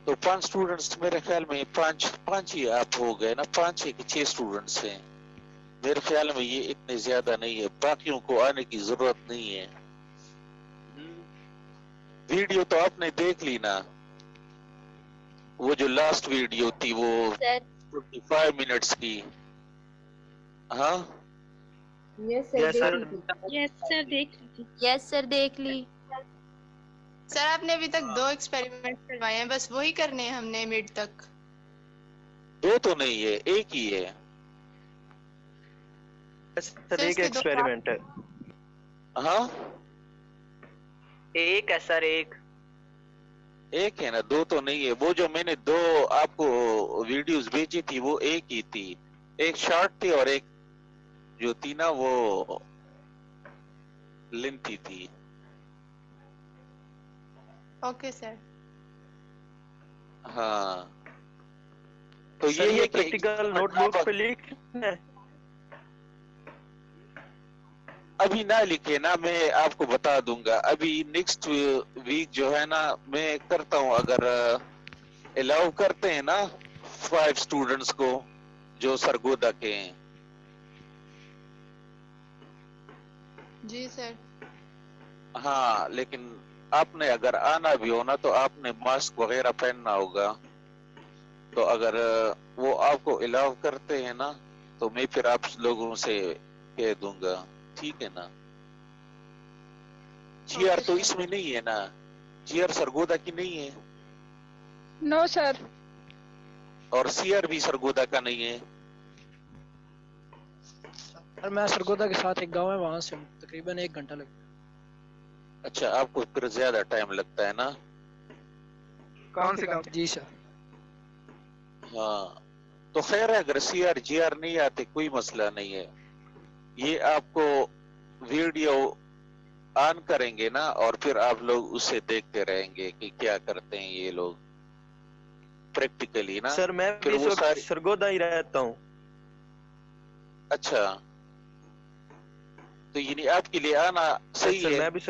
तो 5 स्टूडेंट्स मेरे ख्याल में पांच ही आप हो गए ना, 5 6 स्टूडेंट्स हैं मेरे ख्याल में, ये इतने ज्यादा नहीं है, बाकियों को आने की जरूरत नहीं है। वीडियो तो आपने देख ली ना, वो जो लास्ट वीडियो थी वो 25 मिनट्स की। हाँ यस सर देख ली। सर आपने अभी तक 2 एक्सपेरिमेंट करवाए हैं, बस वही करने हैं हमने मिड तक। 2 तो नहीं है, एक ही है सर। एक एक्सपेरिमेंट है। हाँ एक है सर, एक है ना, 2 तो नहीं है। वो जो मैंने 2 आपको वीडियोस भेजी थी वो एक ही थी, एक शॉर्ट थी और एक जो थी ना वो लेंथी थी। Okay sir. हाँ तो सर ये प्रैक्टिकल नोटबुक पे लिखना है? अभी ना लिखे ना, मैं आपको बता दूंगा। अभी नेक्स्ट वीक जो है ना मैं करता हूँ, अगर अलाउ करते हैं ना 5 स्टूडेंट्स को जो सरगोदा के हैं। जी सर। हाँ लेकिन आपने अगर आना भी हो ना तो आपने मास्क वगैरह पहनना होगा, तो अगर वो आपको अलाउ करते हैं ना तो मैं फिर आप लोगों से कह दूंगा, ठीक है ना। जीआर तो इसमें नहीं है ना, जीआर सरगोदा की नहीं है। No sir. और सीआर भी सरगोदा का नहीं है। सर मैं सरगोदा के साथ एक गांव है, वहां से तकरीबन 1 घंटा लगता है। अच्छा आपको फिर ज्यादा टाइम लगता है ना। कौन से गांव? जी सर। हाँ तो खैर है, अगर सीआर जीआर नहीं आते कोई मसला नहीं है। ये आपको वीडियो ऑन करेंगे ना और फिर आप लोग उसे देखते रहेंगे कि क्या करते हैं ये लोग प्रैक्टिकली ना। सर मैं फिर भी वो सारी सरगोदा ही रहता हूँ। अच्छा तो ये आपके लिए आना सही सर है। मैं भी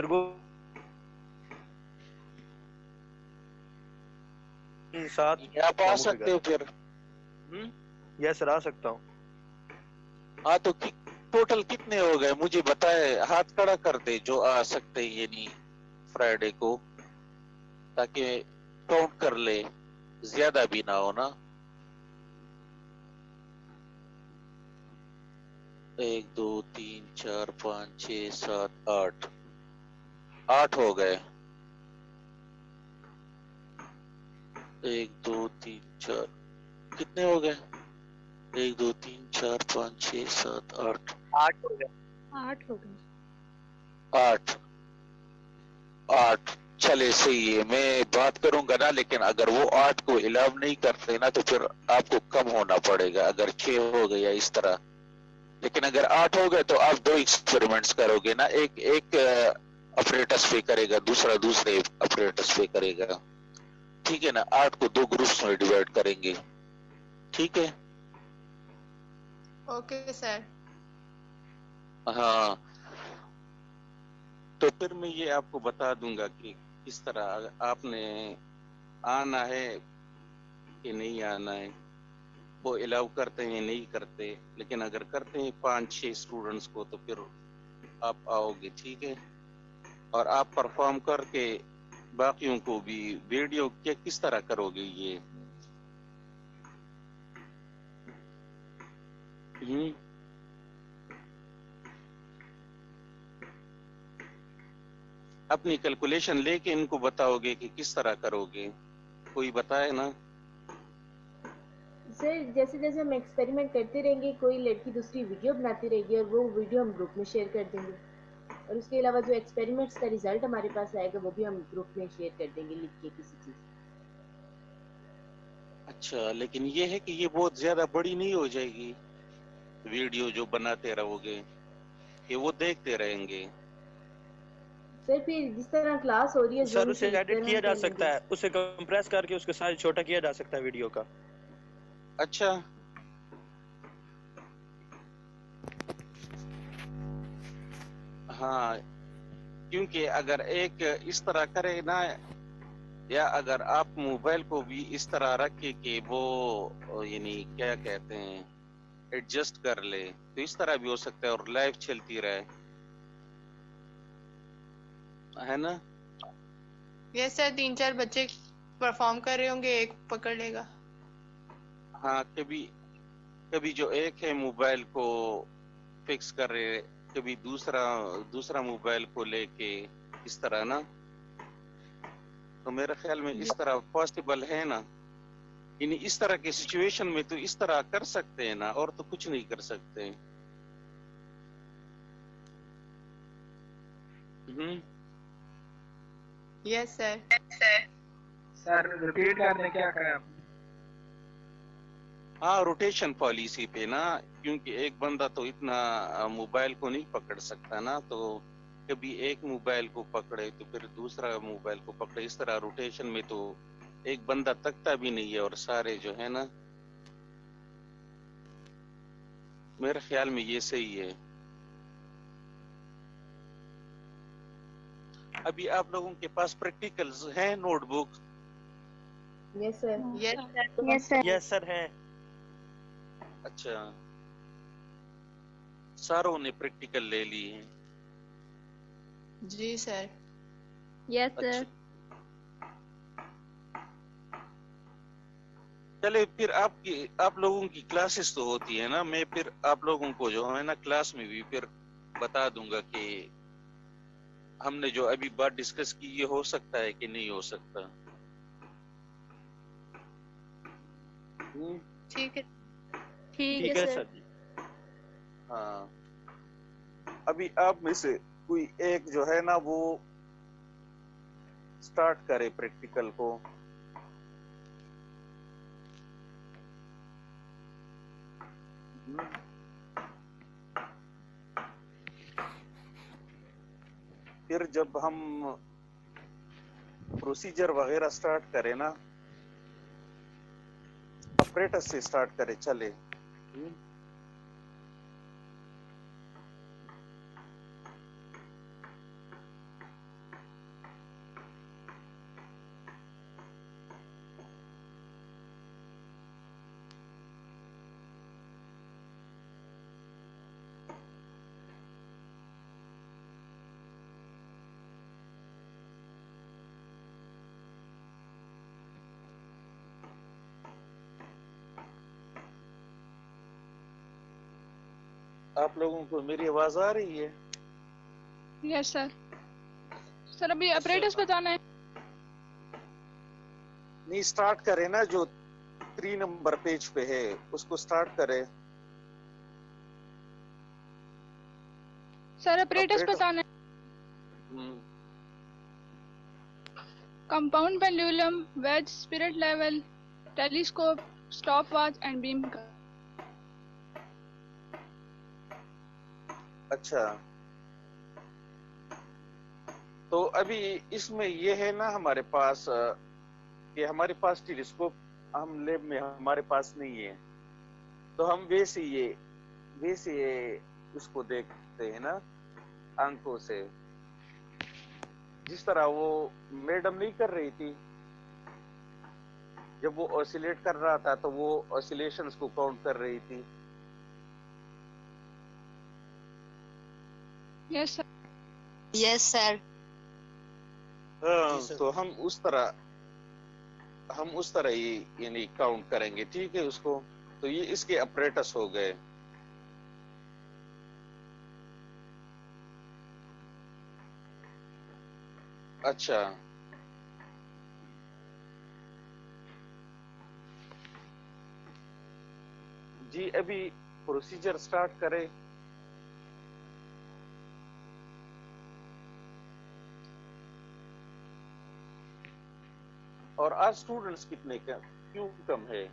साथ आप आ सकते हो फिर। यस सर आ सकता हूँ। हाँ तो टोटल कितने हो गए मुझे बताए, हाथ खड़ा कर दे जो आ सकते हैं ये नहीं फ्राइडे को, ताकि काउंट कर ले, ज्यादा भी ना हो ना। 1 2 3 4 5 6 7 8 8 हो गए। 1 2 3 4 कितने हो गए? 1 2 3 4 5 6 7 8 8 हो गए। 8 चले सही है, मैं बात करूंगा ना। लेकिन अगर वो 8 को अलाउ नहीं करते ना तो फिर आपको कम होना पड़ेगा, अगर 6 हो गए या इस तरह। लेकिन अगर 8 हो गए तो आप 2 एक्सपेरिमेंट्स करोगे ना, एक ऑपरेटर्स पे करेगा, दूसरा दूसरे ऑपरेटर्स पे करेगा, ठीक है ना। 8 को 2 ग्रुप्स में डिवाइड करेंगे, ठीक है। Okay sir. हाँ तो फिर मैं ये आपको बता दूंगा कि किस तरह आपने आना है कि नहीं आना है। वो अलाउ करते हैं नहीं करते, लेकिन अगर करते हैं 5 6 स्टूडेंट्स को तो फिर आप आओगे, ठीक है। और आप परफॉर्म करके बाकियों को भी वीडियो क्या किस तरह करोगे ये। अपनी कैलकुलेशन लेके इनको बताओगे कि किस तरह करोगे, कोई बताए ना। सर जैसे जैसे हम एक्सपेरिमेंट करते रहेंगे, कोई लड़की दूसरी वीडियो बनाती रहेगी और वो वीडियो हम ग्रुप में शेयर कर देंगे, और उसके अलावा जो एक्सपेरिमेंट्स का रिजल्ट हमारे पास आएगा वो भी हम ग्रुप में शेयर कर देंगे लिख के किसी चीज। अच्छा लेकिन ये है कि ये बहुत ज्यादा बड़ी नहीं हो जाएगी वीडियो जो बनाते रहोगे, कि वो देखते रहेंगे। सर फिर जिस तरह क्लास हो रही है सर उसे एडिट किया जा सकता है, उसे कंप्रेस करके उसका साइज छोटा किया जा सकता है वीडियो का। अच्छा हाँ क्योंकि अगर एक इस तरह करे ना یا اگر آپ موبائل کو بھی اس طرح رکھے کہ وہ یعنی کیا کہتے ہیں ایڈجسٹ کر لے تو اس طرح بھی ہو سکتا ہے اور لائف چلتی رہے، ہے نا؟ یس سر، 3-4 بچے پرفارم کر رہے ہوں گے، ایک پکڑ لے گا. ہاں، کبھی جو ایک ہے موبائل کو فکس کر رہے، کبھی دوسرا موبائل کو لے کے اس طرح نا. تو میرے خیال میں اس طرح پاسبل ہے نا، یعنی اس طرح کی سچویشن میں تو اس طرح کر سکتے ہیں نا، اور تو کچھ نہیں کر سکتے. یس سر. سر ریپیٹ کرنے کیا کہا آپ نے؟ ہاں، روٹیشن پالیسی پہ نا، کیونکہ ایک بندہ تو اتنا موبائل کو نہیں پکڑ سکتا نا، تو کبھی ایک موبائل کو پکڑے تو پھر دوسرا موبائل کو پکڑے، اس طرح روٹیشن میں تو ایک بندہ تکتا بھی نہیں ہے اور سارے جو ہے نا. میرے خیال میں یہ صحیح ہے. ابھی آپ لوگوں کے پاس پریکٹیکلز ہیں، نوٹ بک؟ یس سر. یس سر ہے. اچھا، ساروں نے پریکٹیکل لے لی ہیں؟ جی سر. یس سر. چلے پھر آپ لوگوں کی کلاسز تو ہوتی ہے نا، میں پھر آپ لوگوں کو جو ہے نا کلاس میں بھی پھر بتا دوں گا کہ ہم نے جو ابھی بات ڈسکس کی یہ ہو سکتا ہے کہ نہیں ہو سکتا. ٹھیک ہے. ٹھیک ہے سر. ہاں، ابھی آپ میں سے کوئی ایک جو ہے نا وہ سٹارٹ کرے پریکٹیکل کو. پھر جب ہم پروسیجر وغیرہ سٹارٹ کرے نا، اپریٹس سے سٹارٹ کرے چلے. آپ لوگوں کو میری آواز آ رہی ہے؟ یس سر. سر ابھی اپریٹس بتانا ہے. نہیں، سٹارٹ کرے نا، جو 3 نمبر پیج پہ ہے اس کو سٹارٹ کرے. سر اپریٹس بتانا ہے. Compound pendulum, wedge, spirit level, telescope, stop watch and beam کا. اچھا، تو ابھی اس میں یہ ہے نا ہمارے پاس کہ ہمارے پاس ٹیلیسکوپ ہم لیب میں ہمارے پاس نہیں ہے، تو ہم ویسے اس کو دیکھتے ہیں نا آنکھوں سے، جس طرح وہ میڈم نہیں کر رہی تھی جب وہ اوسیلیٹ کر رہا تھا تو وہ اوسیلیشنز کو کاؤنٹ کر رہی تھی. یس سر. یس سر. تو ہم اس طرح ہی یعنی کاؤنٹ کریں گے، ٹھیک ہے اس کو. تو یہ اس کے اپریٹس ہو گئے. اچھا، جی ابھی پروسیجر سٹارٹ کرے. اور آج اسٹوڈنٹس کتنے کیوں کم ہے؟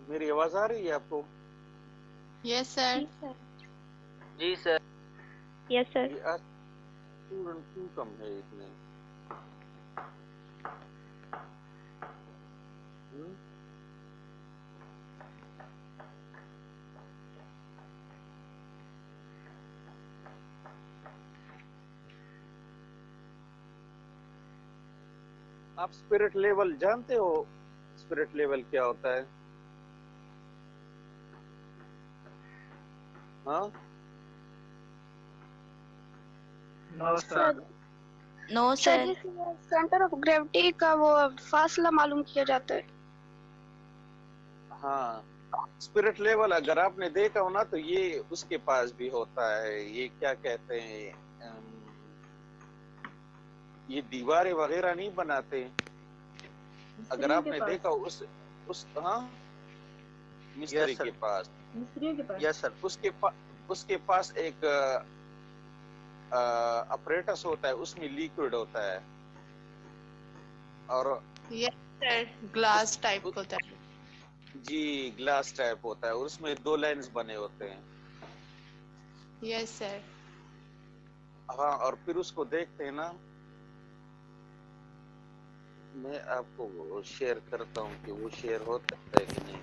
میری آواز آ رہی ہے آپ کو؟ یس سر. جی سر. یس سر. آج اسٹوڈنٹ کیوں کم ہے اتنے؟ آپ اسپرٹ لیول جانتے ہو؟ اسپرٹ لیول کیا ہوتا ہے؟ ہاں نو سر نو سر سر. سینٹر آف گریوٹی کا وہ فاصلہ معلوم کیا جاتا ہے. ہاں اسپرٹ لیول اگر آپ نے دیکھا ہو نا تو یہ اس کے پاس بھی ہوتا ہے. یہ کیا کہتے ہیں یہ دیواریں وغیرہ نہیں بناتے. اگر آپ نے دیکھا ہو اس ہاں مستری کے پاس مستریوں کے پاس یس سر. اس کے پاس ایک اپریٹس ہوتا ہے, اس میں لیکوڈ ہوتا ہے اور یس سر گلاس ٹائپ ہوتا ہے. جی گلاس ٹائپ ہوتا ہے اور اس میں 2 لائنز بنے ہوتے ہیں. یس سر. ہاں اور پھر اس کو دیکھتے ہیں نا, میں آپ کو وہ شیئر کرتا ہوں کہ وہ شیئر ہوتا ہے کہ نہیں.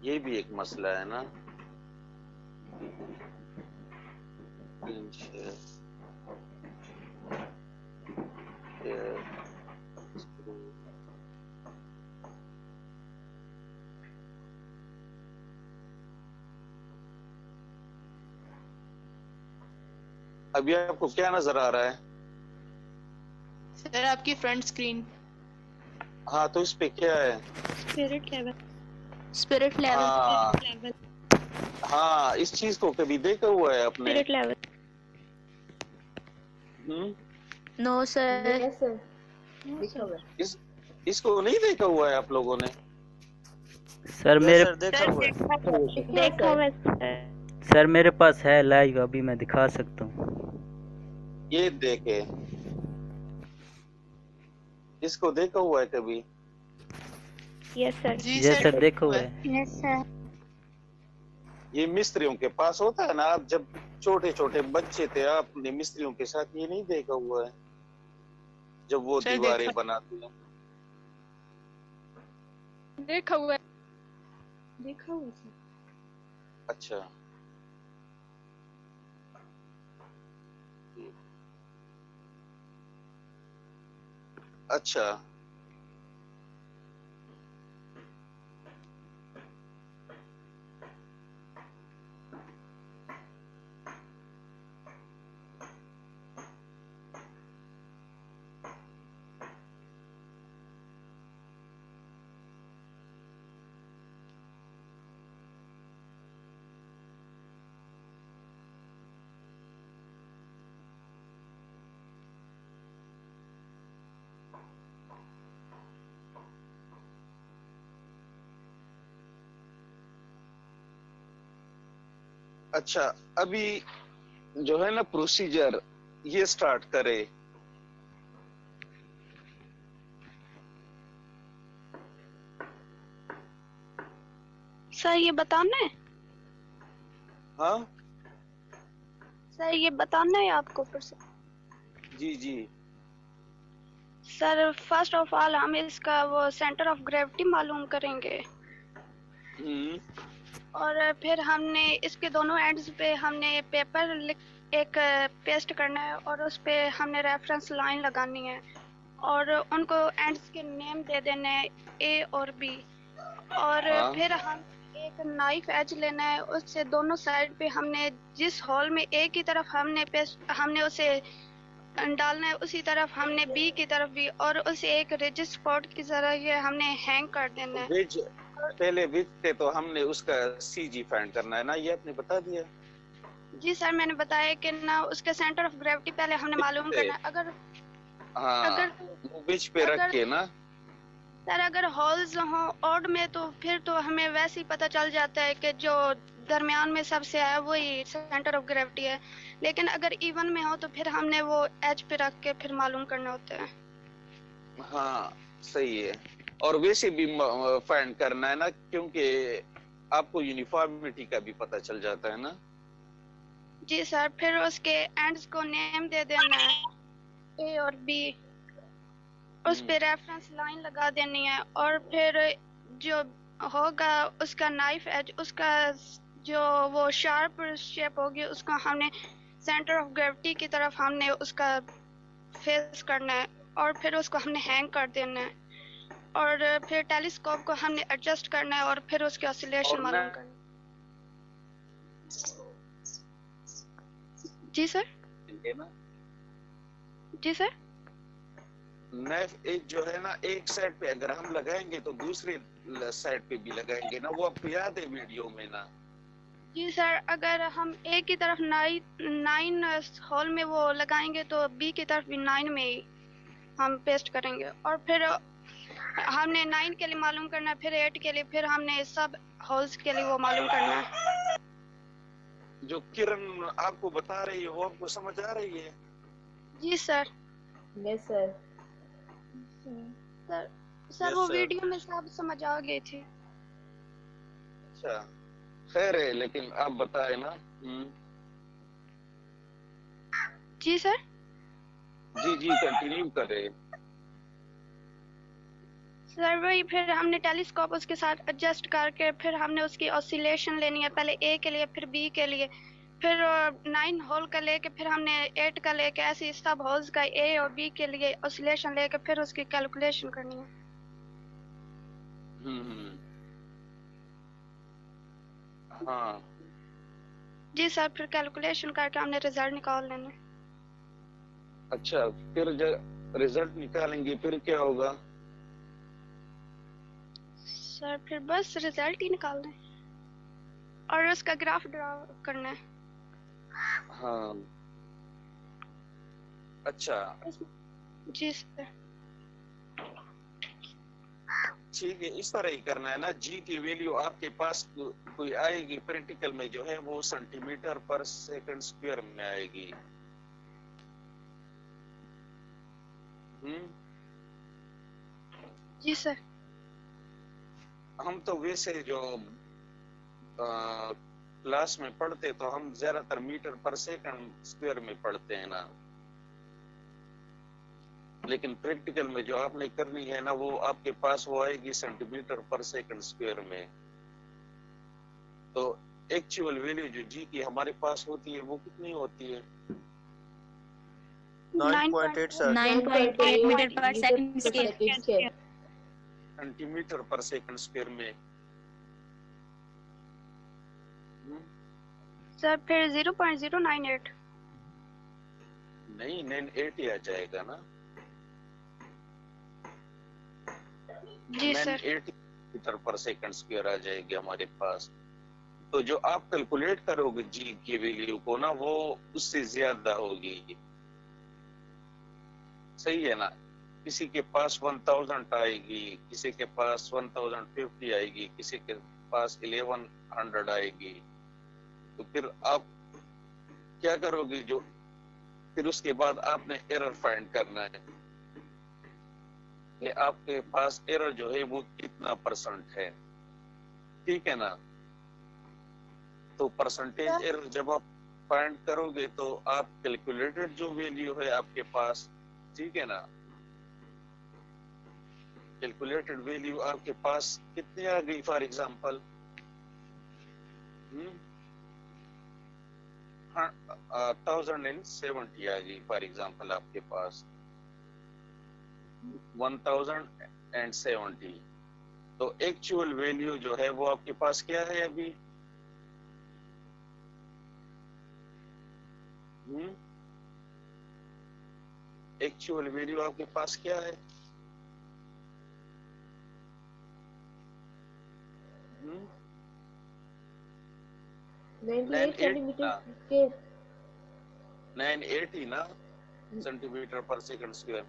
یہ بھی ایک مسئلہ ہے نا. ابھی آپ کو کیا نظر آ رہا ہے؟ سر آپ کی فرنٹ اسکرین. ہاں تو اس پہ کیا ہے؟ Spirit level. ہاں اس چیز کو کبھی دیکھا ہوا ہے آپ نے؟ Spirit level. نو سر. یس سر دیکھا ہوا ہے. اس کو نہیں دیکھا ہوا ہے آپ لوگوں نے؟ سر میرے دیکھا ہوا ہے. دیکھا ہوا ہے. سر میرے پاس ہے لائیو, ابھی میں دکھا سکتا ہوں. یہ دیکھے اس کو دیکھا ہوا ہے کبھی؟ یس سر. جی یس سر دیکھا ہوا ہے. یس سر. یہ مستریوں کے پاس ہوتا ہے نا. آپ جب چھوٹے چھوٹے بچے تھے آپ نے مستریوں کے ساتھ یہ نہیں دیکھا ہوا ہے جب وہ سر دیواریں دیکھا. بناتے ہیں؟ دیکھا ہوا ہے. دیکھا ہوا ہے سر. اچھا اچھا. اچھا ابھی جو ہے نا پروسیجر یہ سٹارٹ کرے. سر یہ بتانا ہے. ہاں سر یہ بتانا ہے آپ کو پھر سے. جی جی. سر فرسٹ آف آل ہم اس کا وہ سینٹر آف گریوٹی معلوم کریں گے اور پھر ہم نے اس کے دونوں اینڈز پہ ہم نے پیپر ایک پیسٹ کرنا ہے اور اس پہ ہم نے ریفرنس لائن لگانی ہے اور ان کو اینڈز کے نیم دے دینے ہیں اے اور بی اور پھر ہم ایک نائف ایج لینا ہے. اس سے دونوں سائڈ پہ ہم نے جس ہال میں اے کی طرف ہم نے اسے ڈالنا ہے اسی طرف ہم نے بی کی طرف بھی اور اسے ایک ریجسٹ اسپاٹ کی طرح یہ ہم نے ہینگ کر دینا ہے. پہلے وچ تھے تو ہم نے اس کا سی جی فائنڈ کرنا ہے نا, یہ آپ نے بتا دیا. جی سر میں نے بتایا کہ نا اس کے سینٹر آف گریوٹی پہلے ہم نے معلوم کرنا ہے. اگر وچ پہ رکھ کے نا سر اگر ہالز ہوں آڈ میں تو پھر تو ہمیں ویسے ہی پتہ چل جاتا ہے کہ جو درمیان میں سب سے ہے وہی سینٹر آف گریوٹی ہے, لیکن اگر ایون میں ہو تو پھر ہم نے وہ ایج پہ رکھ کے پھر معلوم کرنا ہوتا ہے. ہاں صحیح ہے. اور ویسے بھی فائنڈ کرنا ہے نا کیونکہ آپ کو یونیفارمٹی کا بھی پتہ چل جاتا ہے نا. جی سر پھر اس کے اینڈز کو نیم دے دینا ہے اے اور بی, اس پہ ریفرنس لائن لگا دینی ہے اور پھر جو ہوگا اس کا نائف ایج اس کا جو وہ شارپ شیپ ہوگی اس کو ہم نے سینٹر آف گریوٹی کی طرف ہم نے اس کا फेस करना है और फिर उसको हमने हैंग कर देना है और फिर टेलीस्कोप को हमने एडजस्ट करना है और फिर उसकी ऑसिलेशन और मालूम करना है। जी सर। जी सर। नेफ एक जो है ना, एक साइड पे अगर हम लगाएंगे तो दूसरे साइड पे भी लगाएंगे ना, वो आपको याद है वीडियो में ना? जी सर, अगर हम ए की तरफ 9 होल में वो लगाएंगे तो बी की तरफ भी 9 में ही हम पेस्ट करेंगे और फिर हमने 9 के लिए मालूम करना है, फिर 8 के लिए, फिर हमने सब होल्स के लिए वो मालूम करना है। जो किरण आपको बता रही है वो आपको समझ आ रही है? जी सर। Yes sir. सर वो वीडियो में सब समझ आ गई थी। अच्छा खैर है, लेकिन आप बताए ना। जी सर। जी जी कंटिन्यू करें। सर वही फिर हमने टेलीस्कोप उसके साथ एडजस्ट करके फिर हमने उसकी ऑसिलेशन लेनी है, पहले ए के लिए फिर बी के लिए, फिर 9 होल का लेके फिर हमने 8 का लेके, ऐसे सब होल्स का ए और बी के लिए ऑसिलेशन लेके फिर उसकी कैलकुलेशन करनी है। हाँ जी सर, फिर कैलकुलेशन करके हमने रिजल्ट निकाल लेना। अच्छा, फिर जब रिजल्ट निकालेंगे फिर क्या होगा? सर फिर बस रिजल्ट ही निकालना है और उसका ग्राफ ड्रा करना है। हाँ अच्छा जी सर। ठीक है, इस तरह ही करना है ना। जी की वैल्यू आपके पास कोई आएगी प्रैक्टिकल में जो है वो सेंटीमीटर पर सेकंड स्क्वायर में आएगी। जी सर। हम तो वैसे जो क्लास में पढ़ते तो हम ज्यादातर मीटर पर सेकंड स्क्वायर में पढ़ते हैं ना, लेकिन प्रैक्टिकल में जो आपने करनी है ना वो आपके पास वो आएगी सेंटीमीटर पर सेकंड स्क्वायर में। तो एक्चुअल वैल्यू जो जी की हमारे पास होती है वो कितनी होती है? 9.8 सर। 9.8 मीटर पर सेकंड स्क्वायर। सेंटीमीटर पर सेकंड स्क्वायर में। सर फिर 0.098 नहीं 980 आ जाएगा ना। जी सर। 980 मीटर पर सेकंड स्क्वायर आ जाएगी हमारे पास। तो जो आप कैलकुलेट करोगे जी की वैल्यू को ना वो उससे ज्यादा होगी। सही है ना? किसी के पास 1000 आएगी, किसी के पास 1050 आएगी, किसी के पास 1100 आएगी। तो फिर आप क्या करोगे? जो फिर उसके बाद आपने एरर फाइंड करना है कि आपके पास एरर जो है वो कितना परसेंट है। ठीक है ना? तो परसेंटेज एरर जब आप फाइंड करोगे तो आप कैलकुलेटेड जो वैल्यू है आपके पास, ठीक है ना, कैलकुलेटेड वैल्यू आपके पास कितनी आ गई? फॉर एग्जांपल 1070 आ गई फॉर एग्जांपल आपके पास 1070। तो एक्चुअल वैल्यू जो है वो आपके पास क्या है अभी? एक्चुअल वैल्यू आपके पास क्या है? 98 सेंटीमीटर के 980 ना सेंटीमीटर पर सेकंड स्क्वायर।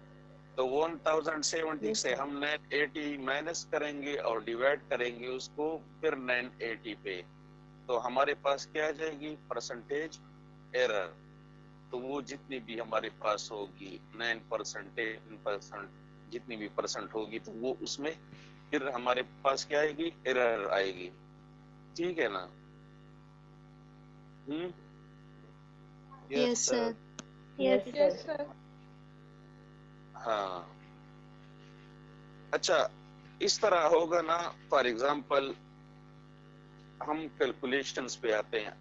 तो 1070 से हम 980 माइनस करेंगे और डिवाइड करेंगे उसको फिर 980 पे, तो हमारे पास क्या आ जाएगी? Percentage error. तो वो जितनी भी हमारे पास होगी 9%, 10%, जितनी भी परसेंट होगी तो वो उसमें फिर हमारे पास क्या आएगी? एरर आएगी। ठीक है ना? Yes sir. Yes sir. हाँ अच्छा, इस तरह होगा ना। फॉर एग्जांपल हम कैलकुलेशंस पे आते हैं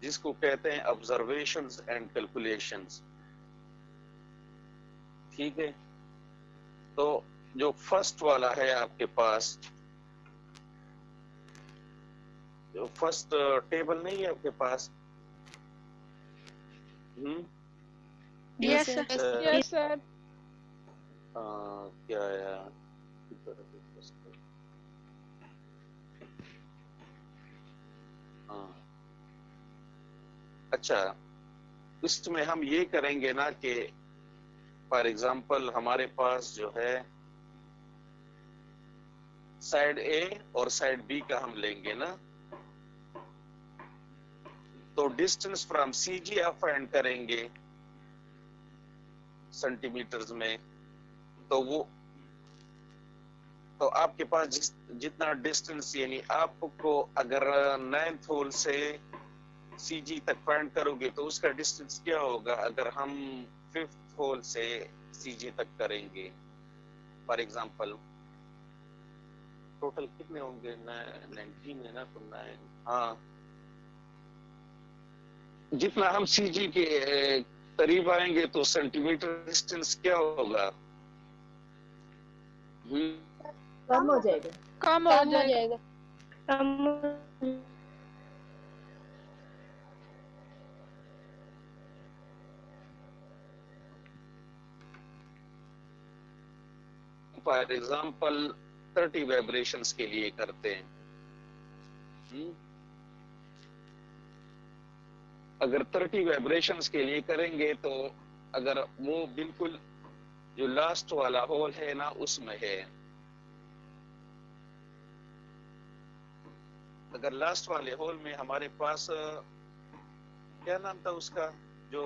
जिसको कहते हैं ऑब्जर्वेशंस एंड कैलकुलेशंस। ठीक है, तो जो फर्स्ट वाला है आपके पास, जो फर्स्ट टेबल नहीं है आपके पास? Yes, sir. Yes, sir. क्या आया? अच्छा, इसमें हम ये करेंगे ना कि फॉर एग्जाम्पल हमारे पास जो है साइड ए और साइड बी का हम लेंगे ना, तो डिस्टेंस फ्रॉम सीजी आप फाइंड करेंगे सेंटीमीटर्स में, तो वो तो आपके पास जितना डिस्टेंस, यानी आपको अगर 9th होल से सीजी तक फाइंड करोगे तो उसका डिस्टेंस क्या होगा अगर हम 5th होल से सीजी तक करेंगे फॉर एग्जांपल? टोटल कितने होंगे? 19 है ना, तो 9, हाँ, जितना हम सीजी के करीब आएंगे तो सेंटीमीटर डिस्टेंस क्या होगा? कम हो जाएगा। कम हो जाएगा। फॉर एग्जाम्पल 30 वाइब्रेशंस के लिए करते हैं। अगर 30 वाइब्रेशंस के लिए करेंगे तो अगर वो बिल्कुल जो लास्ट वाला होल है ना उसमें है, अगर लास्ट वाले होल में हमारे पास क्या नाम था उसका जो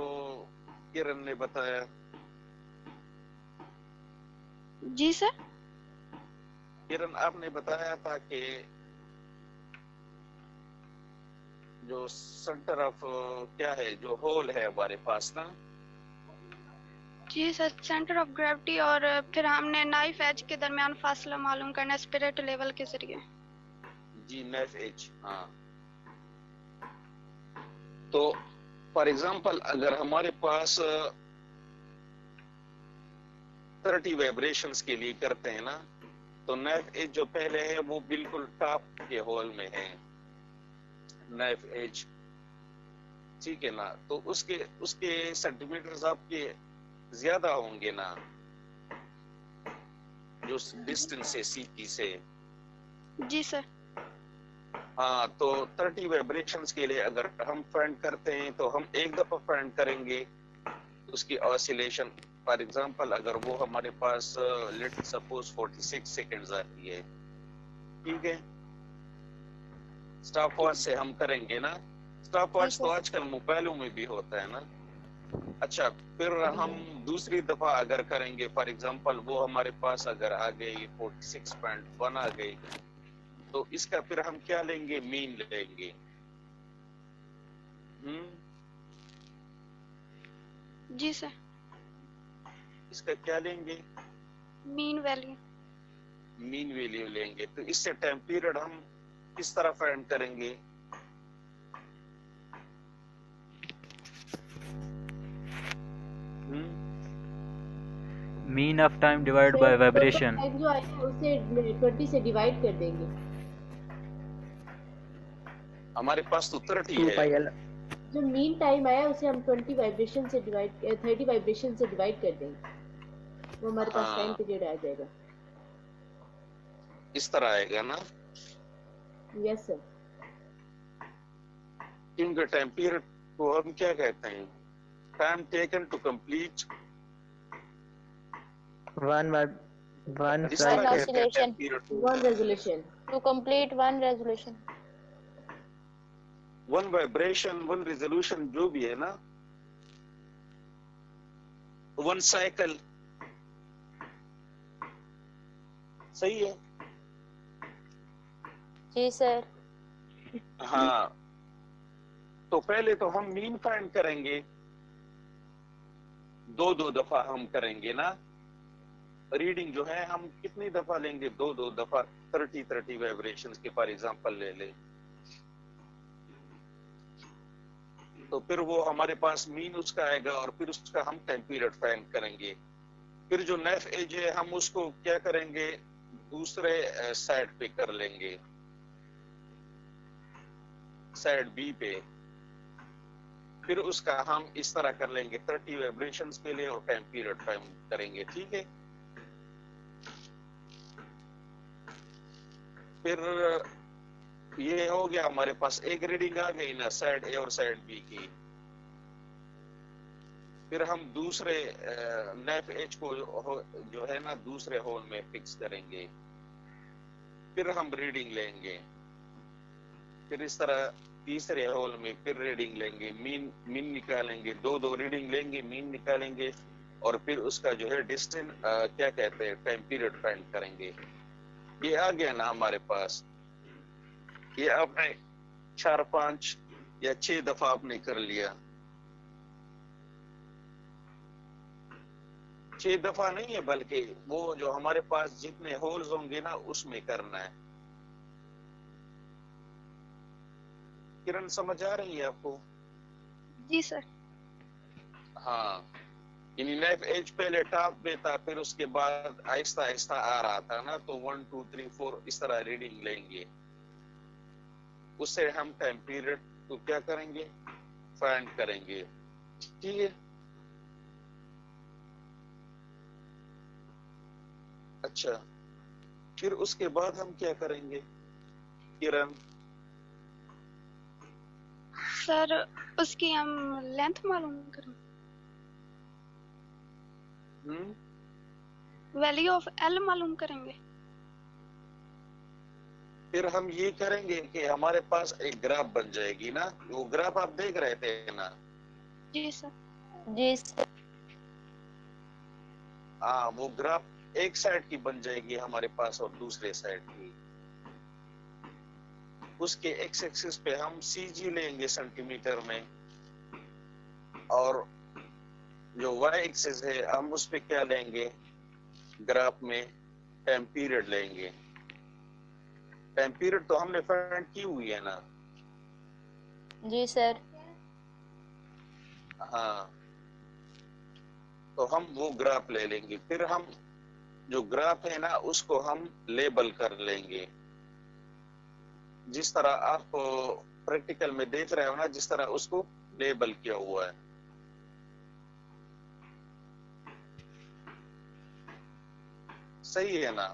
किरण ने बताया? जी सर। किरण आपने बताया था कि जो सेंटर ऑफ क्या है, जो होल है हमारे पास ना? जी सर, सेंटर ऑफ ग्रेविटी, और फिर हमने नाइफ एज के दरमियान फासला मालूम करना स्पिरिट लेवल के जरिए। जी, नाइफ एज, हाँ। तो फॉर एग्जांपल अगर हमारे पास 30 वाइब्रेशंस के लिए करते हैं ना, तो नाइफ एज जो पहले है वो बिल्कुल टॉप के होल में है, नाइफ एज, ठीक है ना? तो उसके सेंटीमीटर्स आपके ज्यादा होंगे ना, जो डिस्टेंस है सीटी से। जी सर। हाँ, तो 30 वाइब्रेशंस के लिए अगर हम फाइंड करते हैं तो हम एक दफा फाइंड करेंगे उसकी ऑसिलेशन। फॉर एग्जांपल अगर वो हमारे पास लेट सपोज 46 सेकंड्स आती है, ठीक है, स्टॉप वॉच से हम करेंगे ना। स्टॉप वॉच तो आजकल मोबाइलों में भी होता है ना। अच्छा, फिर हम दूसरी दफा अगर करेंगे, फॉर एग्जांपल वो हमारे पास अगर आ गई 46.1 आ गई, तो इसका फिर हम क्या लेंगे? मीन लेंगे। जी सर। इसका क्या लेंगे? Mean value. मीन वैल्यू लेंगे। तो इससे टाइम पीरियड हम किस तरह फाइंड करेंगे? Mean of time divide by vibration. जो आएगा उसे 20 से डिवाइड कर देंगे। हमारे पास तो 30 है। जो मीन टाइम आया उसे हम 30 वाइब्रेशन से डिवाइड कर देंगे, वो हमारे पास टाइम पीरियड आ जाएगा। इस तरह आएगा ना? Yes sir. क्योंकि टाइम पीरियड को हम क्या कहते हैं? Time taken to complete one resolution to complete one resolution, one vibration, one resolution, जो भी है ना, one cycle, सही है? जी सर। हाँ, तो पहले तो हम मीन फाइंड करेंगे, दो दफा हम करेंगे ना। रीडिंग जो है हम कितनी दफा लेंगे? दो दफा 30 वाइब्रेशंस के फॉर एग्जांपल ले ले, तो फिर वो हमारे पास मीन उसका आएगा और फिर उसका हम टाइम पीरियड फाइंड करेंगे। फिर जो नेफ एज है हम उसको क्या करेंगे, दूसरे साइड पे कर लेंगे, साइड बी पे। फिर उसका हम इस तरह कर लेंगे 30 वाइब्रेशंस के लिए और टाइम पीरियड टाइम करेंगे, ठीक है। फिर ये हो गया हमारे पास, एक रीडिंग आ गई ना साइड ए और साइड बी की। फिर हम दूसरे नेफ एज को जो है ना दूसरे होल में फिक्स करेंगे। फिर हम रीडिंग लेंगे, फिर इस तरह तीसरे होल में फिर रीडिंग लेंगे, मीन निकालेंगे, दो रीडिंग लेंगे, मीन निकालेंगे और फिर उसका जो है डिस्टेंस क्या कहते हैं टाइम पीरियड फाइंड करेंगे। ये आ गया ना हमारे पास। ये आपने 4, 5 या 6 दफा आपने कर लिया। 6 दफा नहीं है, बल्कि वो जो हमारे पास जितने होल्स होंगे ना उसमें करना है। किरण समझ आ रही है आपको? जी सर। हाँ, यानी नेफ एज पहले टॉप में था, फिर उसके बाद आहिस्ता आहिस्ता आ रहा था ना, तो 1 2 3 4 इस तरह रीडिंग लेंगे। उससे हम टाइम पीरियड तो क्या करेंगे, फाइंड करेंगे, ठीक है। अच्छा, फिर उसके बाद हम क्या करेंगे किरण? सर उसकी हम लेंथ मालूम करें, वैल्यू ऑफ एल मालूम करेंगे। फिर हम ये करेंगे कि हमारे पास एक ग्राफ बन जाएगी ना, वो ग्राफ आप देख रहे थे ना? जी सर। जी सर। हाँ, वो ग्राफ एक साइड की बन जाएगी हमारे पास और दूसरे साइड की। उसके एक्स एक्सिस पे हम सीजी लेंगे सेंटीमीटर में, और जो वाई एक्सिस है हम उस पे क्या लेंगे, ग्राफ में टाइम पीरियड लेंगे। टाइम पीरियड तो हमने फाइंड की हुई है ना? जी सर। हाँ, तो हम वो ग्राफ ले लेंगे। फिर हम जो ग्राफ है ना उसको हम लेबल कर लेंगे, जिस तरह आप प्रैक्टिकल में देख रहे हो ना, जिस तरह उसको लेबल किया हुआ है। सही है ना?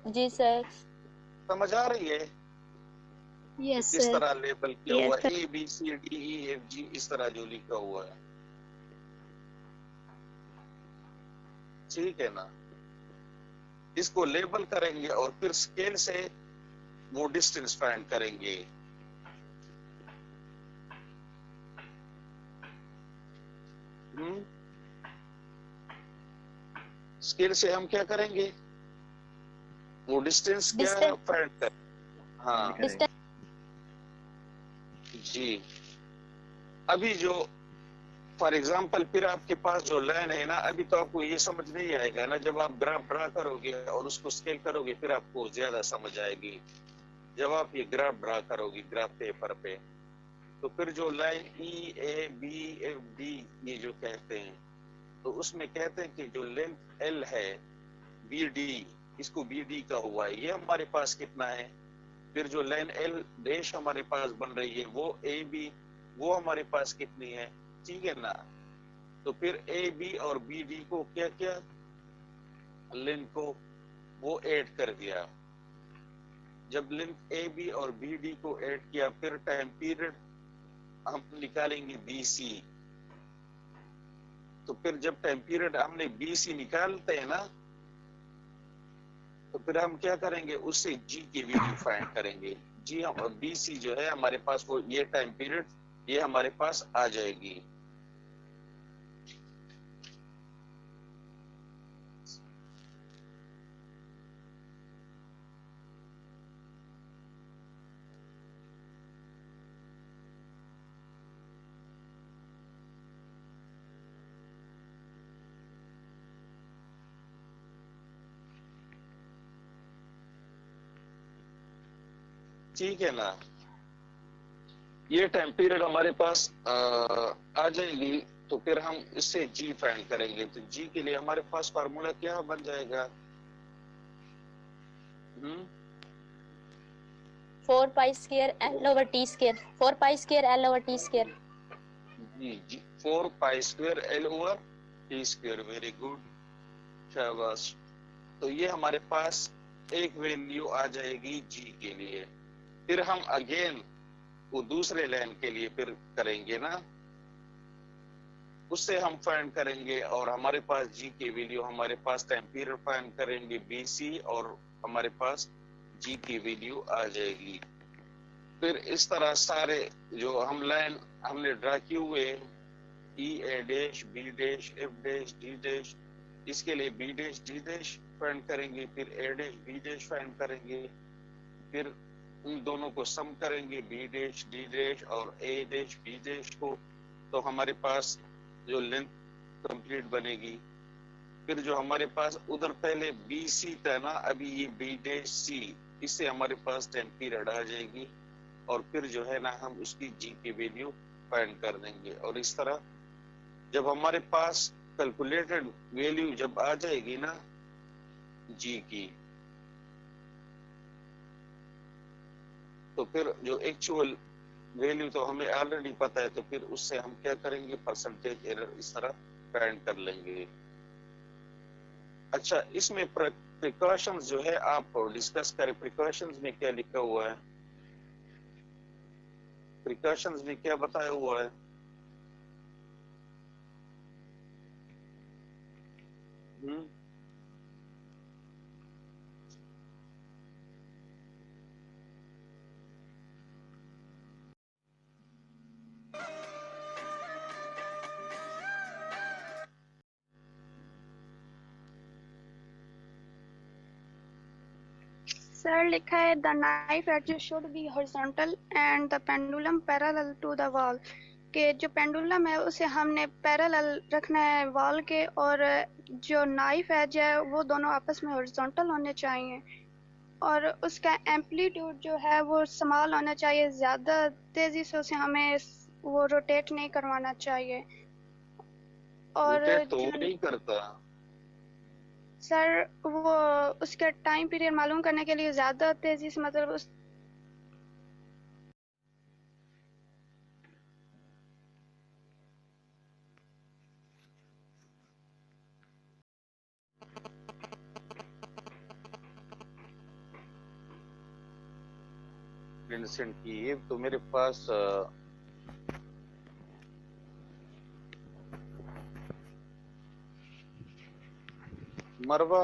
जी सर। समझ आ रही है? यस किस सर। तरह लेबल किया हुआ है, Yes, A B C D E F G इस तरह जो लिखा हुआ है, ठीक है ना? इसको लेबल करेंगे और फिर स्केल से वो डिस्टेंस फाइंड करेंगे। स्केल से हम क्या करेंगे, वो डिस्टेंस क्या फाइंड कर। हाँ जी। अभी जो फॉर एग्जाम्पल, फिर आपके पास जो लाइन है ना, अभी तो आपको ये समझ नहीं आएगा ना, जब आप ग्राफ ड्रा करोगे और उसको स्केल करोगे फिर आपको ज्यादा समझ आएगी। जब आप ये ग्राफ ड्रा करोगे ग्राफ पेपर पे, तो फिर जो line E A B F D ये जो कहते हैं, तो उसमें कहते हैं कि जो लेंथ एल है बी डी, इसको बी डी का हुआ है, ये हमारे पास कितना है। फिर जो लाइन एल डैश हमारे पास बन रही है वो ए बी, वो हमारे पास कितनी है, ठीक है ना? तो फिर ए बी और बी डी को क्या किया, लेंथ को वो ऐड कर दिया। जब लेंथ ए बी और बी डी को ऐड किया, फिर टाइम पीरियड हम निकालेंगे बी सी। तो फिर जब टाइम पीरियड हमने बी सी निकालते हैं ना, तो फिर हम क्या करेंगे, उससे जी की वैल्यू फाइंड करेंगे। जी हम बी सी जो है हमारे पास, वो ये टाइम पीरियड ये हमारे पास आ जाएगी। ठीक है ना? ये टाइम पीरियड हमारे पास आ जाएगी तो फिर हम इससे जी फाइंड करेंगे। तो जी के लिए हमारे पास फार्मूला क्या बन जाएगा? 4 pi square L over T square, 4 pi square L over T square. G 4 pi square L over T square. Very good, शाबाश। तो ये हमारे पास एक वैल्यू आ जाएगी जी के लिए। फिर हम अगेन वो दूसरे लाइन के लिए फिर करेंगे ना, उससे हम फाइंड करेंगे और हमारे पास जी की वैल्यू, हमारे पास टाइम पीरियड फाइंड करेंगे BC और हमारे पास जी की वैल्यू आ जाएगी। फिर इस तरह सारे जो हम लाइन हमने ड्रा किए हुए E A dash B dash F dash D dash, इसके लिए B dash D dash find करेंगे, फिर A dash B dash find करेंगे, फिर उन दोनों को सम करेंगे B डैश D डैश और A डैश B डैश को, तो हमारे पास जो लेंथ कंप्लीट बनेगी। फिर जो हमारे पास उधर पहले BC था ना, अभी ये B डैश C, इससे हमारे पास टाइम पीरियड आ जाएगी और फिर जो है ना हम उसकी जी की वैल्यू फाइंड कर देंगे। और इस तरह जब हमारे पास कैलकुलेटेड वैल्यू जब आ जाएगी ना जी की, तो फिर जो एक्चुअल वैल्यू तो हमें ऑलरेडी पता है, तो फिर उससे हम क्या करेंगे, परसेंटेज एरर इस तरह फाइंड कर लेंगे। अच्छा, इसमें प्रिकॉशंस जो है आप डिस्कस करें। प्रिकॉशंस में क्या लिखा हुआ है? प्रिकॉशंस में क्या बताया हुआ है? सर लिखा है the knife edge should be horizontal and the pendulum parallel to the wall, कि जो पेंडुलम है उसे हमने पैरेलल रखना है वॉल के, और जो नाइफ एज है वो दोनों आपस में हॉरिजॉन्टल होने चाहिए, और उसका एम्पलीट्यूड जो है वो स्मॉल होना चाहिए, ज़्यादा तेज़ी से उसे हमें वो रोटेट नहीं करवाना चाहिए। और रोटेट तो वो नहीं करता सर, वो उसका टाइम पीरियड मालूम करने के लिए ज़्यादा तेज़ी से, मतलब उस सेंड की है। तो मेरे पास मरवा,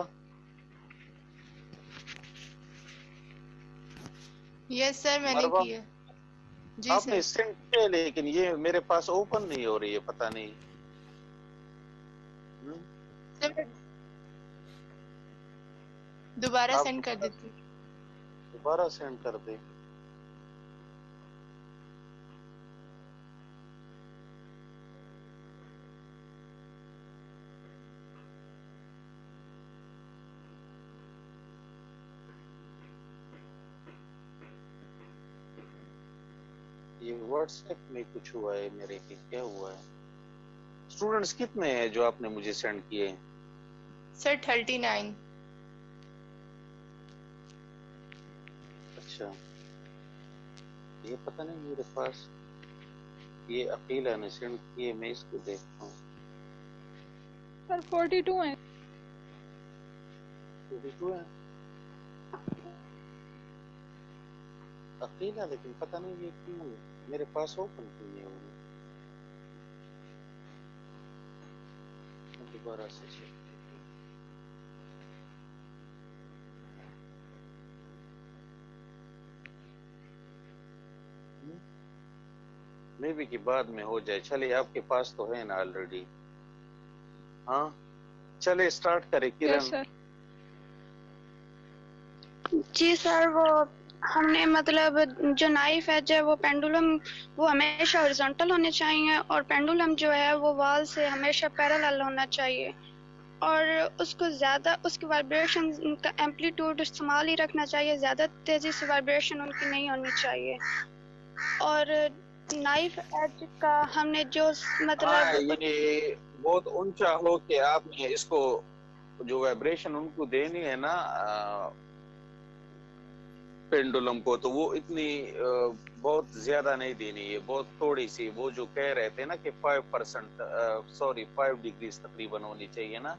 यस सर मैंने मरवा, किया। जी आपने सर। सेंड किया, लेकिन ये मेरे पास ओपन नहीं हो रही है, पता नहीं। सर दोबारा आप सेंड कर देती। दोबारा सेंड कर दे। ये व्हाट्सएप में कुछ हुआ है मेरे के, क्या हुआ है? स्टूडेंट्स कितने हैं जो आपने मुझे सेंड किए? सर 39। अच्छा, ये पता नहीं मेरे पास, ये अकेला ने सेंड किए, मैं इसको देखता हूँ। सर 42 है। 42 है अकेला, लेकिन पता नहीं ये क्यों मेरे पास ओपन क्यों नहीं हो रही। दोबारा से चेक। मे बी की बाद में हो जाए। चलिए, आपके पास तो है ना ऑलरेडी। हाँ, चले स्टार्ट करें किरण। Yes sir. जी सर, वो हमने मतलब जो नाइफ एज है वो पेंडुलम वो हमेशा हॉरिजॉन्टल होने चाहिए, और पेंडुलम जो है वो वॉल से हमेशा पैरेलल होना चाहिए, और उसको ज़्यादा उसकी वाइब्रेशन का एम्पलीट्यूड स्मॉल ही रखना चाहिए, ज़्यादा तेज़ी से वाइब्रेशन उनकी नहीं होनी चाहिए। और नाइफ एज का हमने जो हाँ, मतलब ये बहुत ऊंचा हो के आपने इसको जो वाइब्रेशन उनको देनी है ना पेंडुलम को, तो वो इतनी बहुत ज्यादा नहीं देनी है, बहुत थोड़ी सी। वो जो कह रहे थे ना कि 5% 5 डिग्रीज तकरीबन होनी चाहिए ना,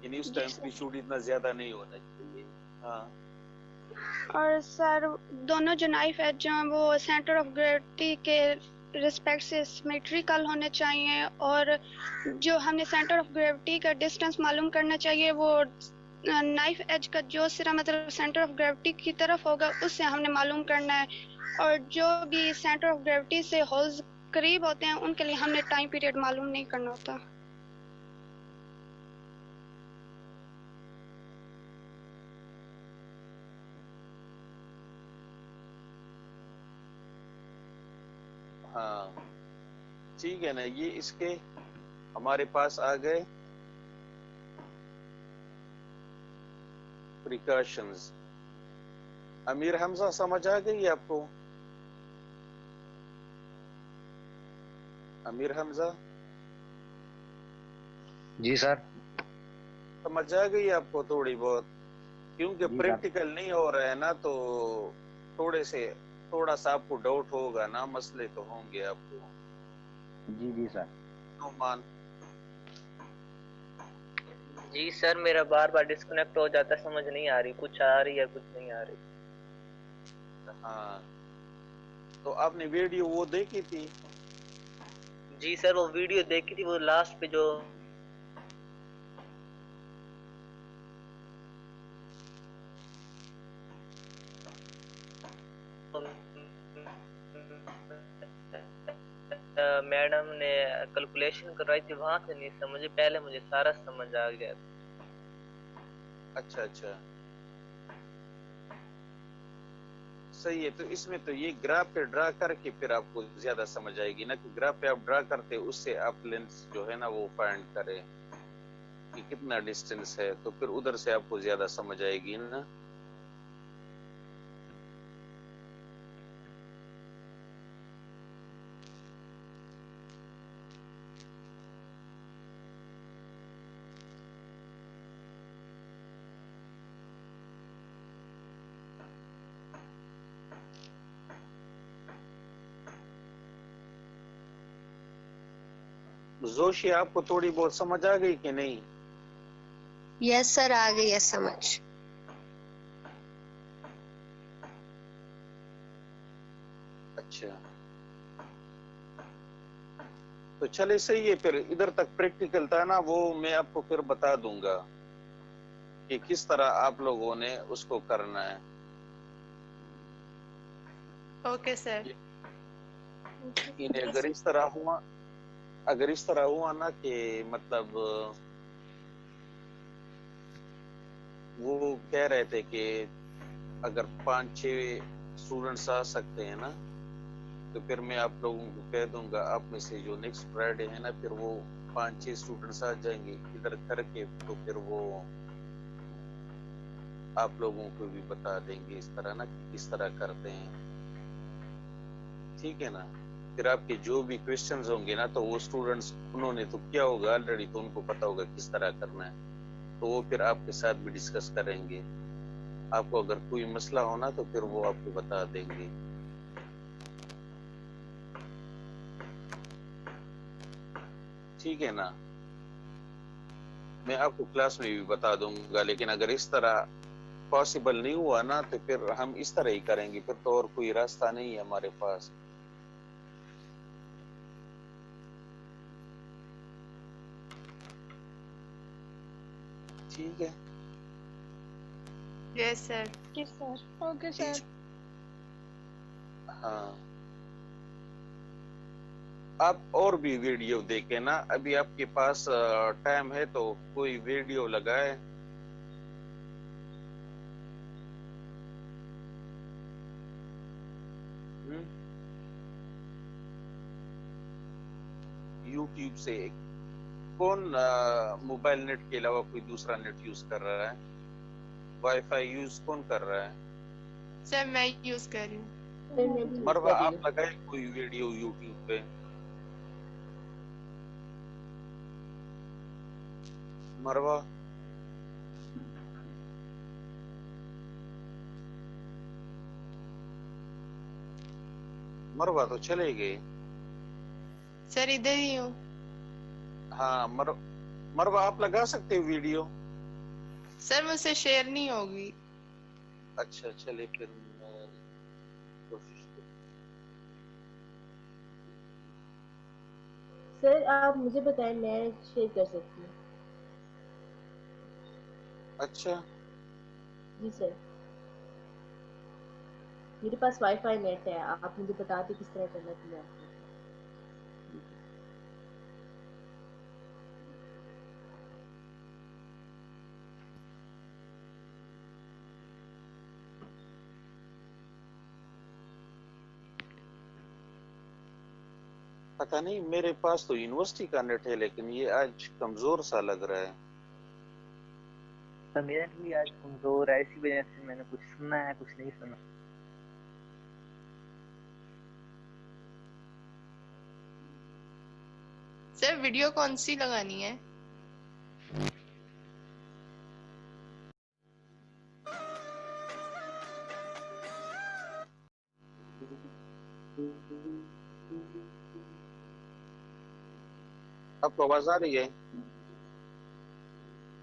यानी उस टेम्परेचर इतना ज्यादा नहीं होना चाहिए। हाँ। और सर दोनों जो नाइफ एज जो हैं वो सेंटर ऑफ ग्रेविटी के रिस्पेक्ट से सिमेट्रिकल होने चाहिए, और जो हमने सेंटर ऑफ ग्रेविटी का डिस्टेंस मालूम करना चाहिए वो नाइफ एज का जो सिरा मतलब सेंटर ऑफ ग्रेविटी की तरफ होगा उससे हमने मालूम करना है, और जो भी सेंटर ऑफ ग्रेविटी से होल्स करीब होते हैं उनके लिए हमने टाइम पीरियड मालूम नहीं करना होता। हाँ ठीक है ना, ये इसके हमारे पास आ गए प्रिकॉशंस। अमीर हमजा समझ आ गई आपको? अमीर हमजा जी सर, समझ आ गई आपको थोड़ी बहुत? क्योंकि प्रैक्टिकल नहीं हो रहा है ना, तो थोड़ा सा आपको डाउट होगा ना, मसले तो होंगे आपको। जी जी सर। नोमान जी सर, मेरा बार बार डिस्कनेक्ट हो जाता है, समझ नहीं आ रही, कुछ आ रही है कुछ नहीं आ रही। हाँ, तो आपने वीडियो वो देखी थी? जी सर, वो वीडियो देखी थी, वो लास्ट पे जो मैडम ने कैलकुलेशन करवाई थी, वहां से नहीं समझे, पहले मुझे सारा समझ आ गया। अच्छा अच्छा, सही है। तो इसमें तो ये ग्राफ पे ड्रा करके फिर आपको ज्यादा समझ आएगी ना, कि ग्राफ पे आप ड्रा करते उससे आप लेंस जो है ना वो फाइंड करें कि कितना डिस्टेंस है, तो फिर उधर से आपको ज्यादा समझ आएगी ना। जोशी, आपको थोड़ी बहुत समझ आ गई कि नहीं? यस सर, आ गई है समझ। अच्छा, तो चले सही है। फिर इधर तक प्रैक्टिकल था ना, वो मैं आपको फिर बता दूंगा कि किस तरह आप लोगों ने उसको करना है। Okay sir. इन्हें अगर इस तरह हुआ ना कि मतलब वो कह रहे थे कि अगर 5-6 स्टूडेंट्स आ सकते हैं ना, तो फिर मैं आप लोगों को कह दूंगा, आप में से जो नेक्स्ट फ्राइडे है ना, फिर वो 5-6 स्टूडेंट्स आ जाएंगे इधर करके, तो फिर वो आप लोगों को भी बता देंगे इस तरह ना कि किस तरह करते हैं। ठीक है ना? फिर आपके जो भी क्वेश्चंस होंगे ना, तो वो स्टूडेंट्स उन्होंने तो किया होगा ऑलरेडी, तो उनको पता होगा किस तरह करना है, तो वो फिर आपके साथ भी डिस्कस करेंगे। आपको अगर कोई मसला हो ना, तो फिर वो आपको बता देंगे। ठीक है ना? मैं आपको क्लास में भी बता दूंगा, लेकिन अगर इस तरह पॉसिबल नहीं हुआ ना, तो फिर हम इस तरह ही करेंगे, फिर तो और कोई रास्ता नहीं है हमारे पास। ठीक है? Yes sir. Yes sir. Okay sir. हाँ, आप और भी वीडियो देखें ना, अभी आपके पास टाइम है तो कोई वीडियो लगाए। यूट्यूब से कौन मोबाइल नेट के अलावा कोई दूसरा नेट यूज कर रहा है? वाईफाई यूज कौन कर रहा है? सर मैं यूज कर रही हूँ। सर मैं भी मरवा कर रही आप हूँ। लगाए कोई वीडियो यूट्यूब पे? मरवा मरवा तो चले गए। सर इधर ही हूँ। हाँ मरवा आप लगा सकते हो वीडियो? सर मुझसे शेयर नहीं होगी। अच्छा चले फिर मैं कोशिश करूँ। सर आप मुझे बताएं, मैं शेयर कर सकती हूँ। अच्छा जी सर, मेरे पास वाईफाई नेट है, आप मुझे बता दें किस तरह करना चाहिए आपको। पता नहीं, मेरे पास तो यूनिवर्सिटी का नेट है लेकिन ये आज कमजोर सा लग रहा है। तो मेरा भी आज कमजोर है, इसी वजह से मैंने कुछ सुना है कुछ नहीं सुना। सर वीडियो कौन सी लगानी है? आपको आवाज आ रही है?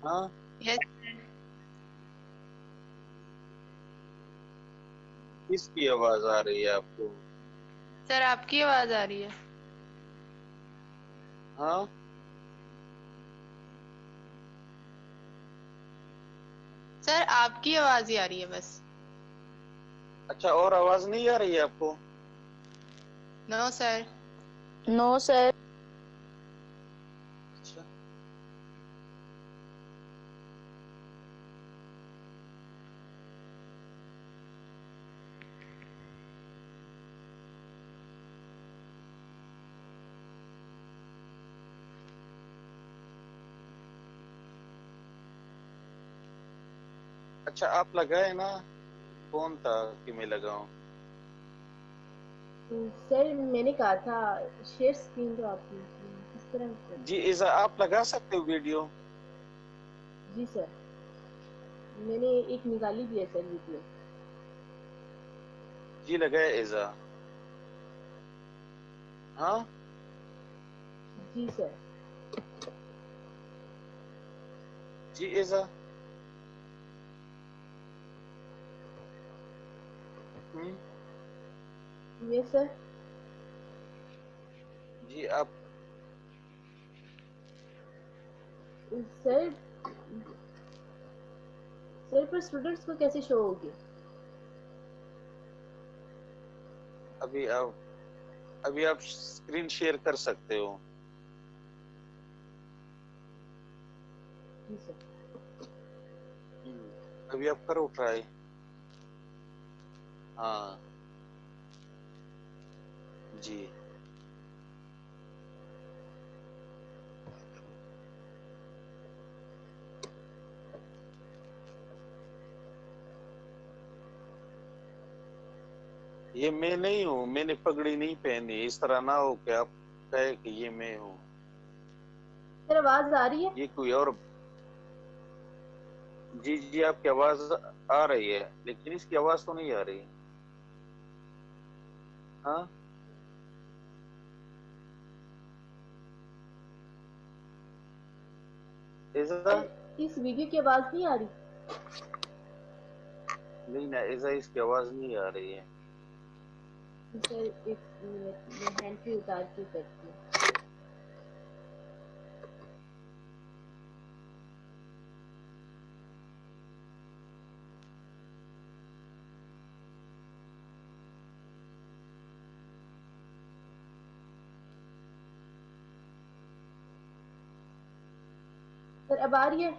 हाँ यस किसकी आवाज आ रही है आपको? सर आपकी आवाज आ रही है। हाँ सर आपकी आवाज ही आ रही है बस। अच्छा, और आवाज नहीं आ रही है आपको? No sir. No sir. अच्छा अच्छा आप लगाए ना, कौन था कि मैं लगाऊं? सर मैंने कहा था शेयर स्क्रीन, तो आप किस तरह से? जी इज़ा आप लगा सकते हो वीडियो? जी सर, मैंने एक निकाली भी है सर वीडियो। जी लगाए इज़ा? हाँ जी सर। जी इज़ा यस सर। जी आप सर सर पर स्टूडेंट्स को कैसे शो होगी? अभी आप स्क्रीन शेयर कर सकते हो। जी सर। अभी आप करो ट्राई। हाँ जी ये मैं नहीं हूँ, मैंने पगड़ी नहीं पहनी। इस तरह ना हो कि आप कहे कि ये मैं हूँ। सर आवाज आ रही है? ये कोई और। जी जी आपकी आवाज आ रही है लेकिन इसकी आवाज तो नहीं आ रही। हाँ इस वीडियो की आवाज नहीं आ रही? नहीं ना ऐसा, इसकी आवाज नहीं आ रही है। सर एक मिनट, मैं हैंड फ्री उतार के करती हूँ। सर अब आ रही है?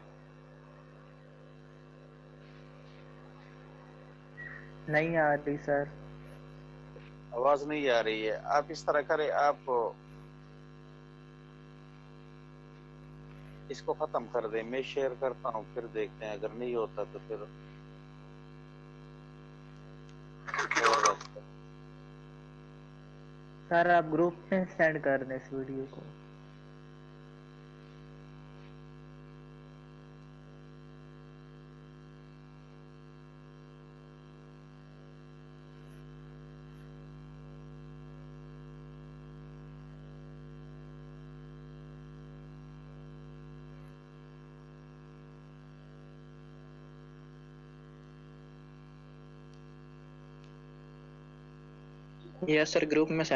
नहीं आ रही सर। आवाज नहीं आ रही है। आप इस तरह करें, आप इसको खत्म कर दें, मैं शेयर करता हूँ, फिर देखते हैं। अगर नहीं होता तो फिर सर आप ग्रुप में सेंड कर दें इस वीडियो को। यस सर ग्रुप में से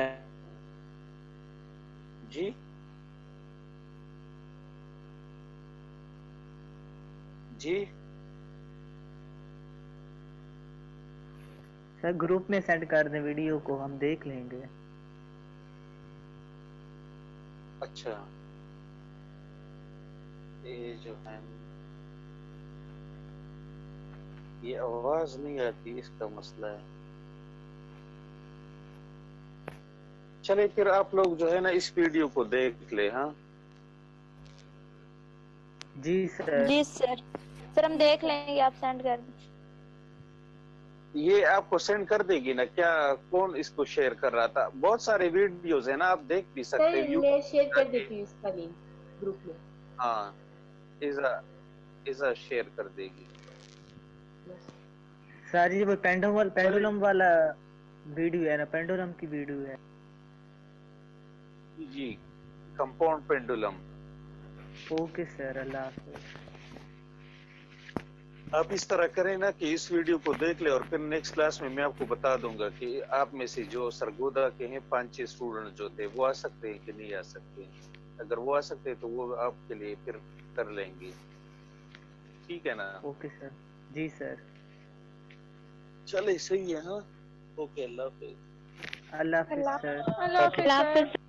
जी जी सर ग्रुप में सेंड कर दें वीडियो को, हम देख लेंगे। अच्छा ये जो है ये आवाज नहीं आती, इसका मसला है। चले फिर आप लोग जो है ना इस वीडियो को देख ले। हाँ जी सर। जी सर। सर हम देख लेंगे, आप सेंड कर दें। ये आपको सेंड कर देगी ना क्या? कौन इसको शेयर कर रहा था? बहुत सारे वीडियोस है ना, आप देख भी सकते सर हो। मैं शेयर कर देती हूँ इसका लिंक ग्रुप में। हाँ इजा शेयर कर देगी। सर ये वो पेंडुलम वाला वीडियो है ना, पेंडुलम की वीडियो है जी, कंपाउंड पेंडुलम। ओके सर, अल्लाह हाफिज। आप इस तरह करें ना कि इस वीडियो को देख ले और फिर नेक्स्ट क्लास में मैं आपको बता दूंगा कि आप में से जो सरगोदा के हैं 5-6 स्टूडेंट जो थे वो आ सकते हैं कि नहीं आ सकते। अगर वो आ सकते हैं तो वो आपके लिए फिर कर लेंगे, ठीक है ना? Okay sir. जी सर। चले सही है। हाँ ओके, अल्लाह हाफिज। अल्लाह हाफिज सर। अल्लाह हाफिज सर।